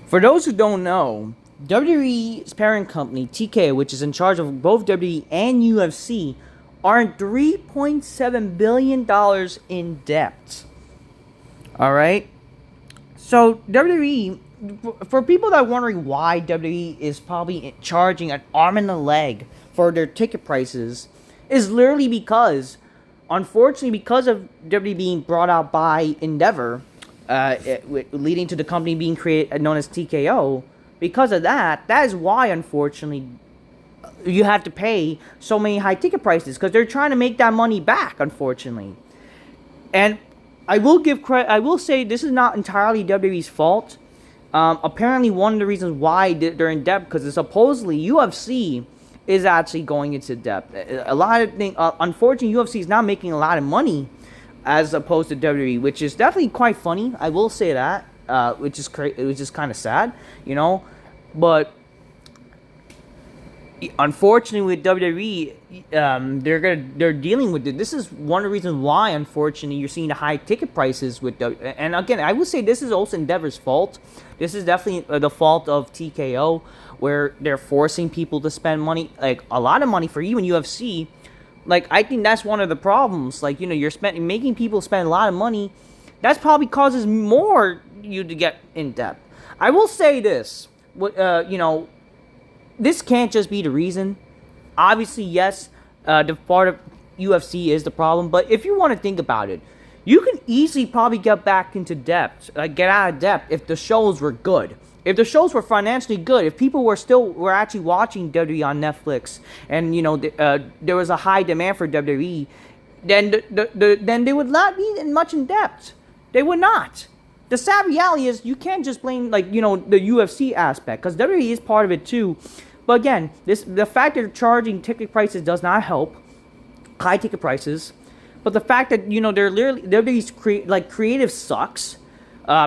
For those who don't know, WWE's parent company, TKO, which is in charge of both WWE and UFC, are in $3.7 billion in debt. Alright? So, WWE, for people that are wondering why WWE is probably charging an arm and a leg for their ticket prices, is literally because, unfortunately, because of WWE being brought out by Endeavor, leading to the company being created known as TKO. Because of that, that is why, unfortunately, you have to pay so many high ticket prices because they're trying to make that money back, unfortunately. And I will give credit. I will say this is not entirely WWE's fault. Apparently, one of the reasons why they're in debt because supposedly UFC is actually going into debt. A lot of things. Unfortunately, UFC is not making a lot of money as opposed to WWE, which is definitely quite funny. I will say that, which is kind of sad, you know. But unfortunately, with WWE, they're dealing with it. This is one of the reasons why, unfortunately, you're seeing the high ticket prices with WWE. And again, I would say this is also Endeavor's fault. This is definitely the fault of TKO, where they're forcing people to spend money, like a lot of money for even UFC. Like, I think that's one of the problems. Like, you know, you're making people spend a lot of money. That's probably causes more you to get in debt. I will say this, you know, this can't just be the reason. Obviously, yes, the part of UFC is the problem. But if you want to think about it, you can easily probably get back into debt, like get out of debt if the shows were good. If the shows were financially good, if people were actually watching WWE on Netflix, and you know there was a high demand for WWE, then then they would not be much in debt. They would not. The sad reality is you can't just blame the UFC aspect because WWE is part of it too. But again, the fact that they're charging ticket prices does not help. High ticket prices, but the fact that they're literally WWE's creative sucks.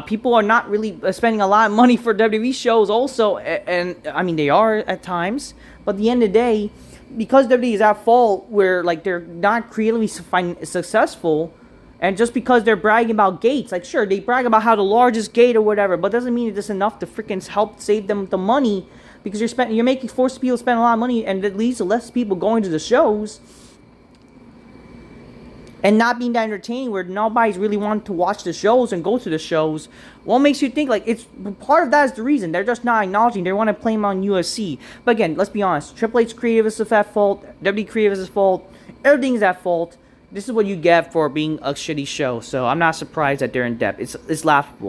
People are not really spending a lot of money for WWE shows also, and I mean they are at times, but at the end of the day, because WWE is at fault where they're not creatively successful, and just because they're bragging about gates, sure, they brag about how the largest gate or whatever, but doesn't mean it's enough to freaking help save them the money, because you're making forcing people to spend a lot of money, and it leads to less people going to the shows. And not being that entertaining where nobody's really wanting to watch the shows and go to the shows. What makes you think it's part of that is the reason. They're just not acknowledging. They want to blame on UFC. But again, let's be honest. Triple H creative is at fault. WWE creative is at fault. Everything's at fault. This is what you get for being a shitty show. So I'm not surprised that they're in debt. It's laughable.